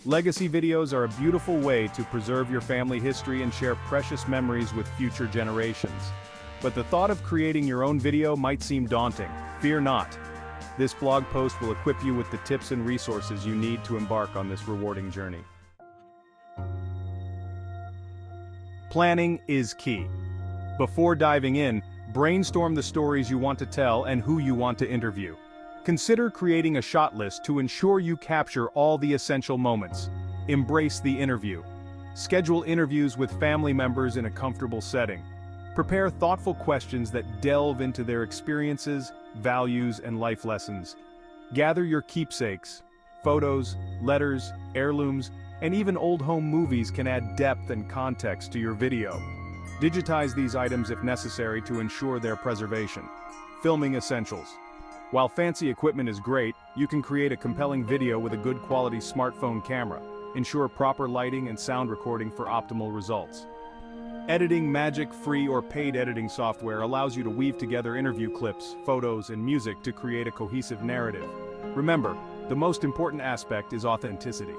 Legacy videos are a beautiful way to preserve your family history and share precious memories with future generations. But the thought of creating your own video might seem daunting. Fear not. This blog post will equip you with the tips and resources you need to embark on this rewarding journey. Planning is key. Before diving in, brainstorm the stories you want to tell and who you want to interview. Consider creating a shot list to ensure you capture all the essential moments. Embrace the interview. Schedule interviews with family members in a comfortable setting. Prepare thoughtful questions that delve into their experiences, values, and life lessons. Gather your keepsakes. Photos, letters, heirlooms, and even old home movies can add depth and context to your video. Digitize these items if necessary to ensure their preservation. Filming essentials. While fancy equipment is great, you can create a compelling video with a good quality smartphone camera. Ensure proper lighting and sound recording for optimal results. Editing. Magic free or paid editing software allows you to weave together interview clips, photos, and music to create a cohesive narrative. Remember, the most important aspect is authenticity.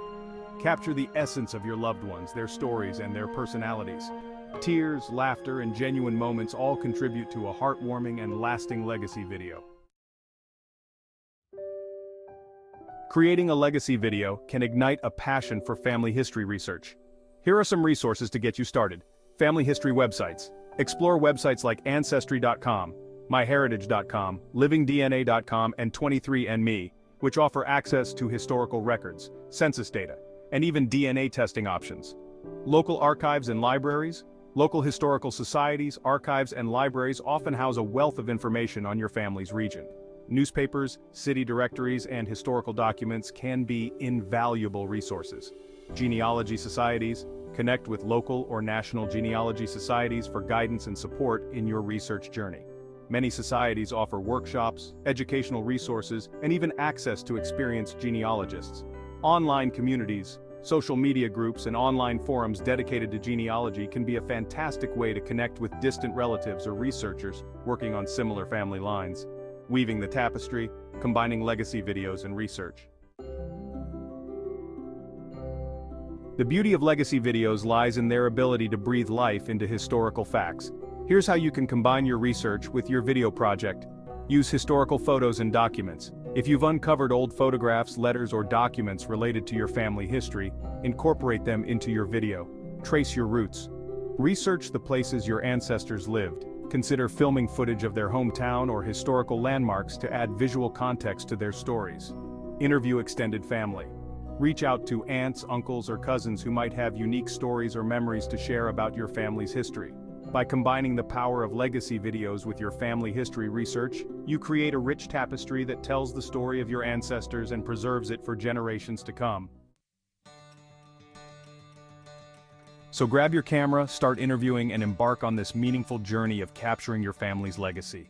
Capture the essence of your loved ones, their stories, and their personalities. Tears, laughter, and genuine moments all contribute to a heartwarming and lasting legacy video. Creating a legacy video can ignite a passion for family history research. Here are some resources to get you started. Family history websites. Explore websites like Ancestry.com, MyHeritage.com, LivingDNA.com, and 23andMe, which offer access to historical records, census data, and even DNA testing options. Local archives and libraries. Local historical societies, archives, and libraries often house a wealth of information on your family's region. Newspapers, city directories, and historical documents can be invaluable resources. Genealogy societies. Connect with local or national genealogy societies for guidance and support in your research journey. Many societies offer workshops, educational resources, and even access to experienced genealogists. Online communities, social media groups, and online forums dedicated to genealogy can be a fantastic way to connect with distant relatives or researchers working on similar family lines. Weaving the tapestry, combining legacy videos and research. The beauty of legacy videos lies in their ability to breathe life into historical facts. Here's how you can combine your research with your video project. Use historical photos and documents. If you've uncovered old photographs, letters, or documents related to your family history, incorporate them into your video. Trace your roots. Research the places your ancestors lived. Consider filming footage of their hometown or historical landmarks to add visual context to their stories. Interview extended family. Reach out to aunts, uncles, or cousins who might have unique stories or memories to share about your family's history. By combining the power of legacy videos with your family history research, you create a rich tapestry that tells the story of your ancestors and preserves it for generations to come. So grab your camera, start interviewing, and embark on this meaningful journey of capturing your family's legacy.